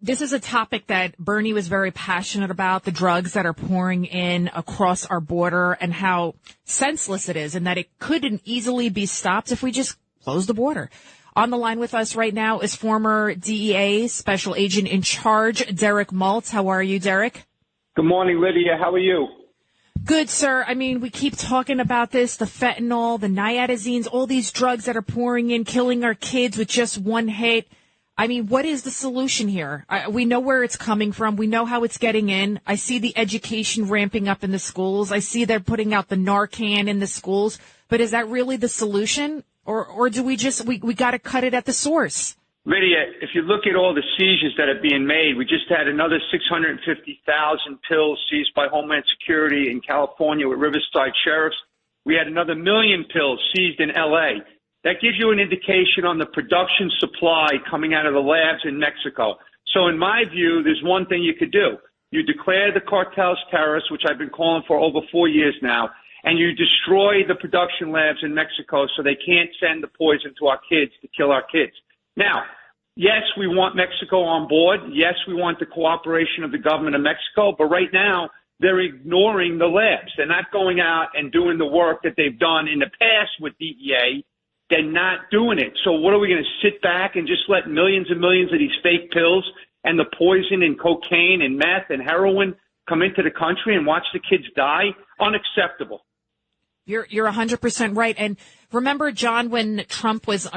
This is a topic that Bernie was very passionate about, the drugs that are pouring in across our border and how senseless it is and that it couldn't easily be stopped if we just close the border. On the line with us right now is former DEA Special Agent in Charge, Derek Maltz. How are you, Derek? Good morning, Lydia. How are you? Good, sir. I mean, we keep talking about this, the fentanyl, the niatazines, all these drugs that are pouring in, killing our kids with just one hit. I mean, what is the solution here? We know where it's coming from. We know how it's getting in. I see the education ramping up in the schools. I see they're putting out the Narcan in the schools. But is that really the solution? Or do we just, we got to cut it at the source? Lydia, if you look at all the seizures that are being made, we just had another 650,000 pills seized by Homeland Security in California with Riverside Sheriffs. We had another 1 million pills seized in L.A. That gives you an indication on the production supply coming out of the labs in Mexico. So in my view, there's one thing you could do. You declare the cartels terrorists, which I've been calling for over 4 years now, and you destroy the production labs in Mexico so they can't send the poison to our kids to kill our kids. Now, yes, we want Mexico on board. Yes, we want the cooperation of the government of Mexico. But right now, they're ignoring the labs. They're not going out and doing the work that they've done in the past with DEA. They're not doing it. So what are we going to sit back and just let millions and millions of these fake pills and the poison and cocaine and meth and heroin come into the country and watch the kids die? Unacceptable. You're 100% right. And remember, John, when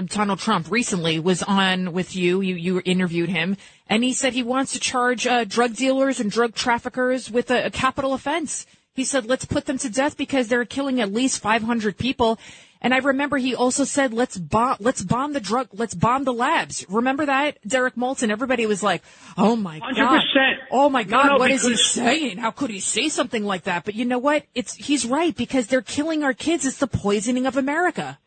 Donald Trump recently was on with you interviewed him, and he said he wants to charge drug dealers and drug traffickers with a capital offense. He said, let's put them to death because they're killing at least 500 people. And I remember he also said, let's bomb the labs. Remember that, Derek Maltz? And everybody was like, oh my 100%. God. Oh my God, no, what is he saying? How could he say something like that? But you know what? He's right, because they're killing our kids. It's the poisoning of America.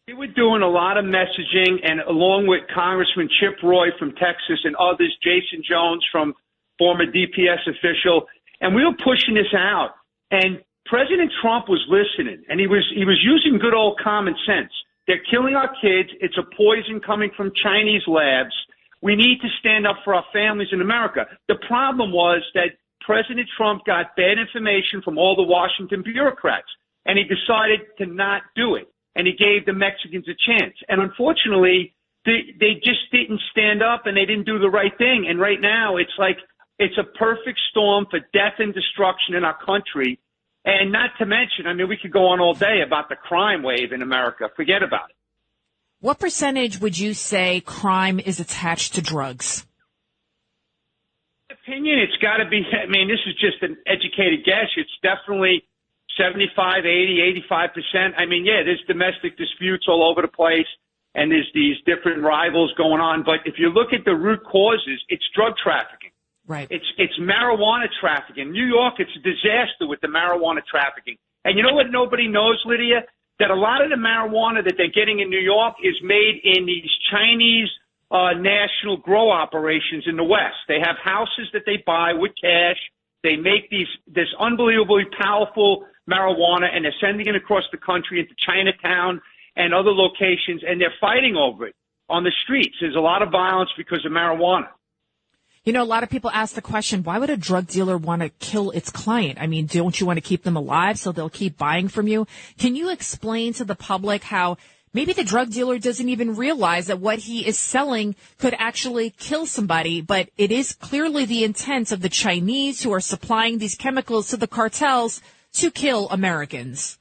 We were doing a lot of messaging, and along with Congressman Chip Roy from Texas and others, Jason Jones from former DPS official, and we were pushing this out. And President Trump was listening, and he was using good old common sense. They're killing our kids. It's a poison coming from Chinese labs. We need to stand up for our families in America. The problem was that President Trump got bad information from all the Washington bureaucrats, and he decided to not do it, and he gave the Mexicans a chance. And unfortunately, they just didn't stand up, and they didn't do the right thing. And right now, it's like it's a perfect storm for death and destruction in our country. And not to mention, I mean, we could go on all day about the crime wave in America. Forget about it. What percentage would you say crime is attached to drugs? In my opinion, it's got to be, I mean, this is just an educated guess. It's definitely 75, 80, 85%. I mean, yeah, there's domestic disputes all over the place, and there's these different rivals going on. But if you look at the root causes, it's drug trafficking. Right. It's marijuana trafficking. New York, it's a disaster with the marijuana trafficking. And you know what nobody knows, Lydia? That a lot of the marijuana that they're getting in New York is made in these Chinese national grow operations in the West. They have houses that they buy with cash. They make this unbelievably powerful marijuana, and they're sending it across the country into Chinatown and other locations, and they're fighting over it on the streets. There's a lot of violence because of marijuana. You know, a lot of people ask the question, why would a drug dealer want to kill its client? I mean, don't you want to keep them alive so they'll keep buying from you? Can you explain to the public how maybe the drug dealer doesn't even realize that what he is selling could actually kill somebody, but it is clearly the intent of the Chinese who are supplying these chemicals to the cartels to kill Americans?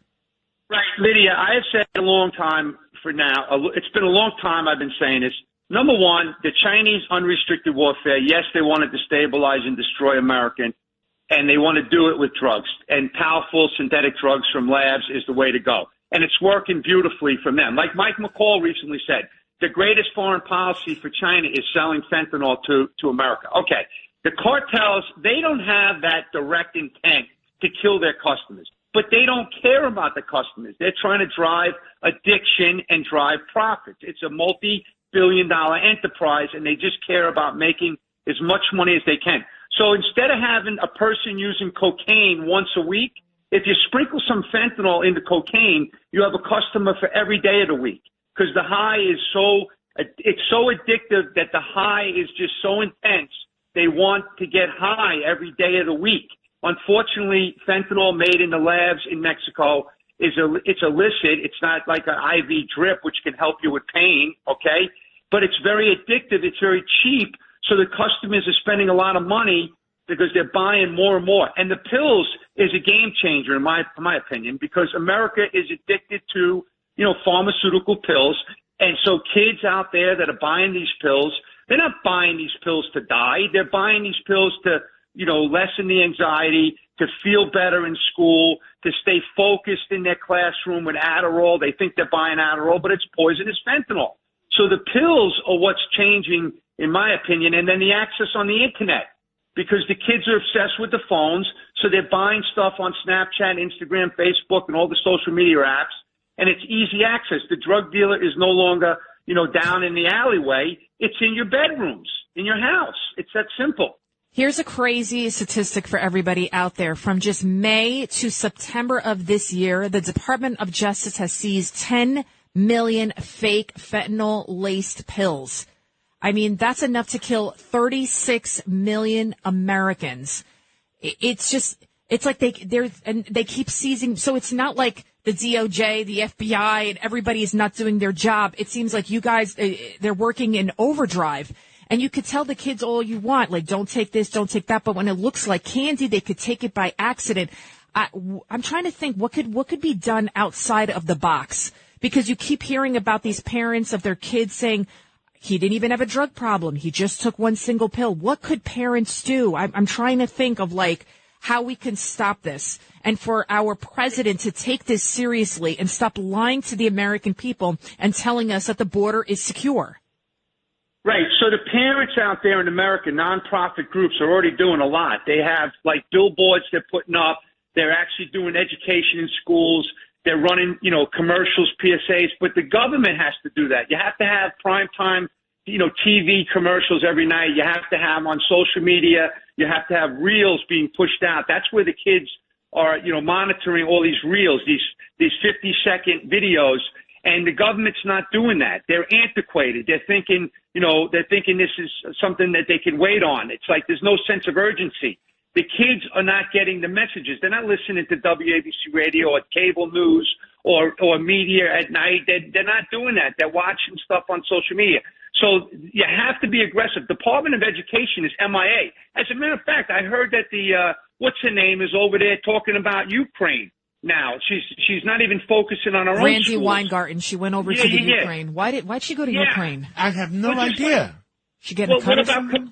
Right, Lydia, I have said a long time for now, it's been a long time I've been saying this. Number one, the Chinese unrestricted warfare, yes, they want to destabilize and destroy America, and they want to do it with drugs. And powerful synthetic drugs from labs is the way to go. And it's working beautifully for them. Like Mike McCall recently said, the greatest foreign policy for China is selling fentanyl to America. Okay, the cartels, they don't have that direct intent to kill their customers, but they don't care about the customers. They're trying to drive addiction and drive profits. It's a multi-billion-dollar enterprise, and they just care about making as much money as they can. So instead of having a person using cocaine once a week, if you sprinkle some fentanyl into cocaine, you have a customer for every day of the week because the high is so It's so addictive that the high is just so intense. They want to get high every day of the week. Unfortunately, fentanyl made in the labs in Mexico it's illicit. It's not like an IV drip, which can help you with pain, okay? But it's very addictive. It's very cheap. So the customers are spending a lot of money because they're buying more and more. And the pills is a game changer, in my opinion, because America is addicted to, pharmaceutical pills. And so kids out there that are buying these pills, they're not buying these pills to die. They're buying these pills to, lessen the anxiety, to feel better in school, to stay focused in their classroom with Adderall. They think they're buying Adderall, but it's poisonous fentanyl. So the pills are what's changing, in my opinion, and then the access on the Internet, because the kids are obsessed with the phones, so they're buying stuff on Snapchat, Instagram, Facebook, and all the social media apps, and it's easy access. The drug dealer is no longer, down in the alleyway. It's in your bedrooms, in your house. It's that simple. Here's a crazy statistic for everybody out there. From just May to September of this year, the Department of Justice has seized 10 million fake fentanyl-laced pills. I mean, that's enough to kill 36 million Americans. It's like they keep seizing. So it's not like the DOJ, the FBI, and everybody is not doing their job. It seems like you guys, they're working in overdrive. And you could tell the kids all you want, like, don't take this, don't take that. But when it looks like candy, they could take it by accident. I'm trying to think what could be done outside of the box, because you keep hearing about these parents of their kids saying, he didn't even have a drug problem. He just took one single pill. What could parents do? I'm trying to think of how we can stop this, and for our president to take this seriously and stop lying to the American people and telling us that the border is secure. Right. So the parents out there in America, nonprofit groups, are already doing a lot. They have billboards they're putting up. They're actually doing education in schools. They're running, commercials, PSAs, but the government has to do that. You have to have primetime, TV commercials every night. You have to have them on social media. You have to have reels being pushed out. That's where the kids are, monitoring all these reels, these 50-second videos. And the government's not doing that. They're antiquated. They're thinking, this is something that they can wait on. It's like there's no sense of urgency. The kids are not getting the messages. They're not listening to WABC radio or cable news or media at night. They're not doing that. They're watching stuff on social media. So you have to be aggressive. Department of Education is MIA. As a matter of fact, I heard that what's her name is over there talking about Ukraine. Now she's not even focusing on her own schools. Randy Weingarten, she went over to the Ukraine. Why'd she go to Ukraine? I have no idea. She getting a cut of something?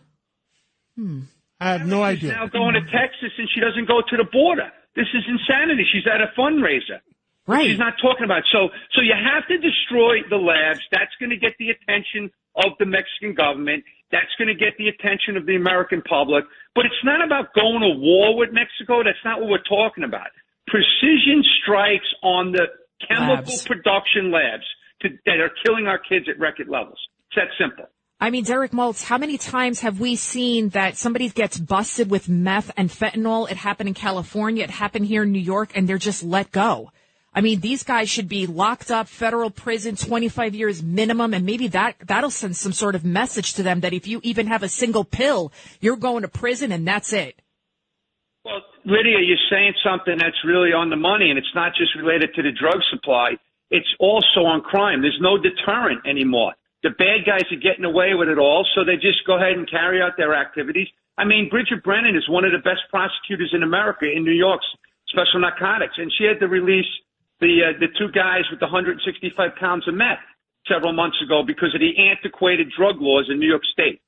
I have no idea. She's now going to Texas and she doesn't go to the border. This is insanity. She's at a fundraiser. Right. She's not talking about it. So you have to destroy the labs. That's going to get the attention of the Mexican government. That's going to get the attention of the American public. But it's not about going to war with Mexico. That's not what we're talking about. Precision strikes on the chemical production labs that are killing our kids at record levels. It's that simple. I mean, Derek Maltz, how many times have we seen that somebody gets busted with meth and fentanyl? It happened in California. It happened here in New York, and they're just let go. I mean, these guys should be locked up, federal prison, 25 years minimum, and maybe that'll send some sort of message to them that if you even have a single pill, you're going to prison, and that's it. Well, Lydia, you're saying something that's really on the money, and it's not just related to the drug supply. It's also on crime. There's no deterrent anymore. The bad guys are getting away with it all, so they just go ahead and carry out their activities. I mean, Bridget Brennan is one of the best prosecutors in America in New York's Special Narcotics, and she had to release the two guys with 165 pounds of meth several months ago because of the antiquated drug laws in New York State.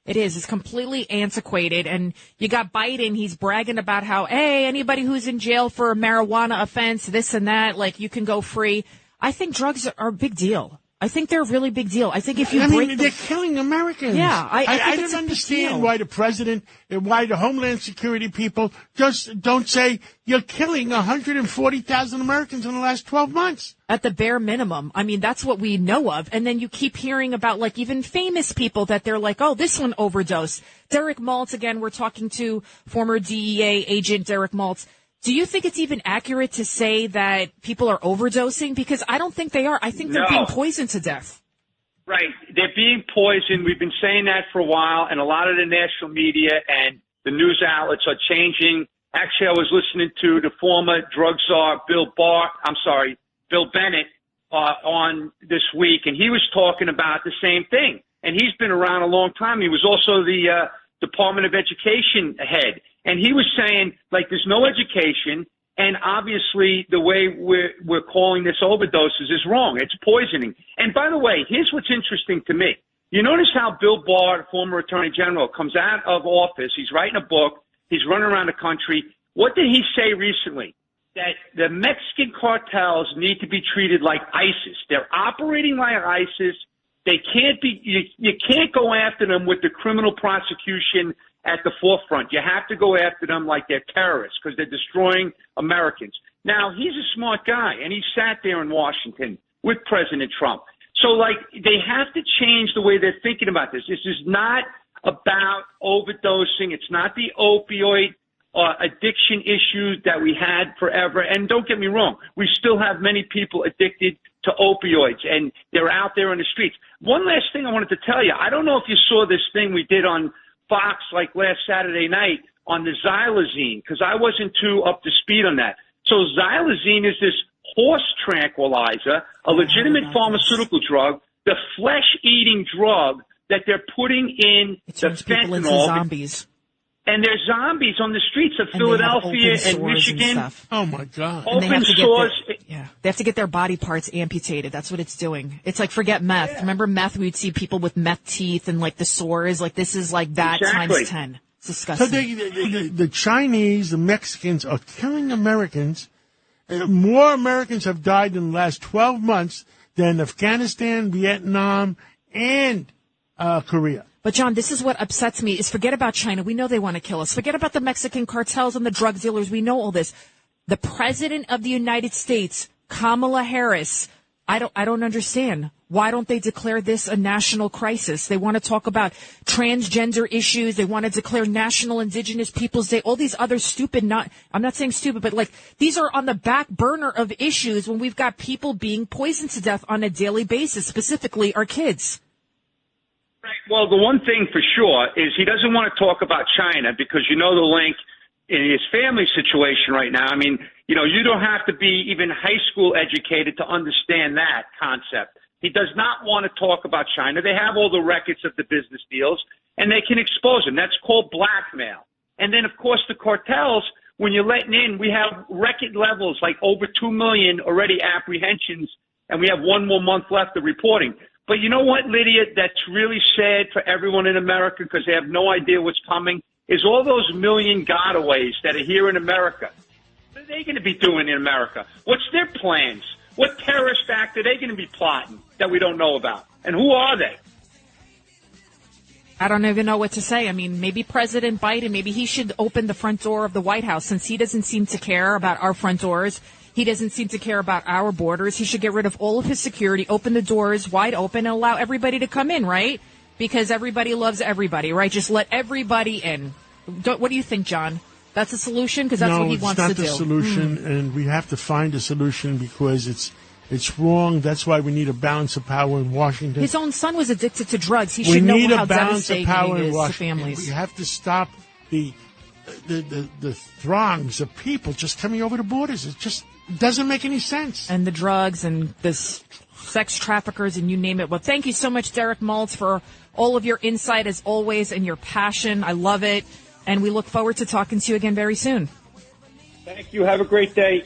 It is. It's completely antiquated. And you got Biden. He's bragging about how, hey, anybody who's in jail for a marijuana offense, this and that, you can go free. I think drugs are a big deal. I think they're a really big deal. I think if you they're killing Americans. Yeah. I don't understand why the president and why the Homeland Security people just don't say you're killing 140,000 Americans in the last 12 months. At the bare minimum. I mean, that's what we know of. And then you keep hearing about even famous people that they're like, oh, this one overdosed. Derek Maltz, again, we're talking to former DEA agent Derek Maltz. Do you think it's even accurate to say that people are overdosing? Because I don't think they are. I think they're being poisoned to death. Right. They're being poisoned. We've been saying that for a while, and a lot of the national media and the news outlets are changing. Actually, I was listening to the former drug czar, Bill Bennett, on this week, and he was talking about the same thing. And he's been around a long time. He was also the Department of Education head. And he was saying, like, there's no education, and obviously the way we're calling this overdoses is wrong. It's poisoning. And by the way, here's what's interesting to me. You notice how Bill Barr, former Attorney General, comes out of office. He's writing a book. He's running around the country. What did he say recently? That the Mexican cartels need to be treated like ISIS. They're operating like ISIS. They can't be, you can't go after them with the criminal prosecution at the forefront. You have to go after them like they're terrorists because they're destroying Americans. Now, he's a smart guy, and he sat there in Washington with President Trump. So, like, they have to change the way they're thinking about this. This is not about overdosing. It's not the opioid addiction issue that we had forever. And don't get me wrong, we still have many people addicted to opioids, and they're out there in the streets. One last thing I wanted to tell you. I don't know if you saw this thing we did on Fox like last Saturday night on the xylazine, because I wasn't too up to speed on that. So xylazine is this horse tranquilizer, a legitimate pharmaceutical drug, the flesh-eating drug that they're putting in the fentanyl. Into zombies. And there's zombies on the streets of Philadelphia and Michigan. And oh, my God. Open sores. They have to get their body parts amputated. That's what it's doing. It's like, forget meth. Yeah. Remember meth? We'd see people with meth teeth and, like, the sores. Like, this is like that times 10. It's disgusting. So the Chinese, the Mexicans are killing Americans. More Americans have died in the last 12 months than Afghanistan, Vietnam, and Korea. But, John, this is what upsets me, is forget about China. We know they want to kill us. Forget about the Mexican cartels and the drug dealers. We know all this. The President of the United States, Kamala Harris, I don't understand. Why don't they declare this a national crisis? They want to talk about transgender issues. They want to declare National Indigenous Peoples Day. All these other I'm not saying stupid, but, like, these are on the back burner of issues when we've got people being poisoned to death on a daily basis, specifically our kids. Right. Well, the one thing for sure is he doesn't want to talk about China because you know the link in his family situation right now. I mean, you know, you don't have to be even high school educated to understand that concept. He does not want to talk about China. They have all the records of the business deals, and they can expose them. That's called blackmail. And then, of course, the cartels, when you're letting in, we have record levels, like over 2 million already apprehensions, and we have one more month left of reporting. But you know what, Lydia, that's really sad for everyone in America because they have no idea what's coming, is all those million gotaways that are here in America. What are they going to be doing in America? What's their plans? What terrorist act are they going to be plotting that we don't know about? And who are they? I don't even know what to say. I mean, maybe President Biden, maybe he should open the front door of the White House since he doesn't seem to care about our front doors. He doesn't seem to care about our borders. He should get rid of all of his security, open the doors wide open, and allow everybody to come in, right? Because everybody loves everybody, right? Just let everybody in. What do you think, John? That's a solution? Because that's what he wants to do. No, it's not the solution, and we have to find a solution because it's wrong. That's why we need a balance of power in Washington. His own son was addicted to drugs. He should know how devastating it is to families. We have to stop the throngs of people just coming over the borders. It just doesn't make any sense. And the drugs and the sex traffickers and you name it. Well, thank you so much, Derek Maltz, for all of your insight as always and your passion. I love it. And we look forward to talking to you again very soon. Thank you. Have a great day.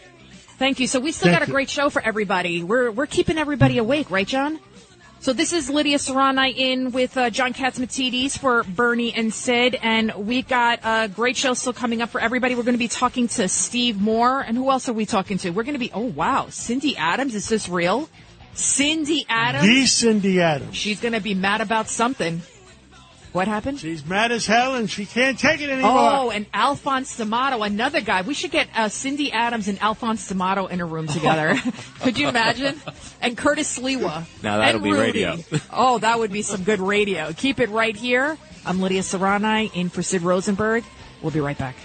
Thank you. So we still got a great show for everybody. We're keeping everybody awake, right, John? So this is Lidia Curanaj in with John Catsimatidis for Bernie and Sid, and we got a great show still coming up for everybody. We're going to be talking to Steve Moore, and who else are we talking to? We're going to be, oh, wow, Cindy Adams. Is this real? Cindy Adams? The Cindy Adams. She's going to be mad about something. What happened? She's mad as hell, and she can't take it anymore. Oh, and Alphonse D'Amato, another guy. We should get Cindy Adams and Alphonse D'Amato in a room together. Could you imagine? And Curtis Sliwa. Now that'll be Rudy. radio. Oh, that would be some good radio. Keep it right here. I'm Lidia Curanaj in for Sid Rosenberg. We'll be right back.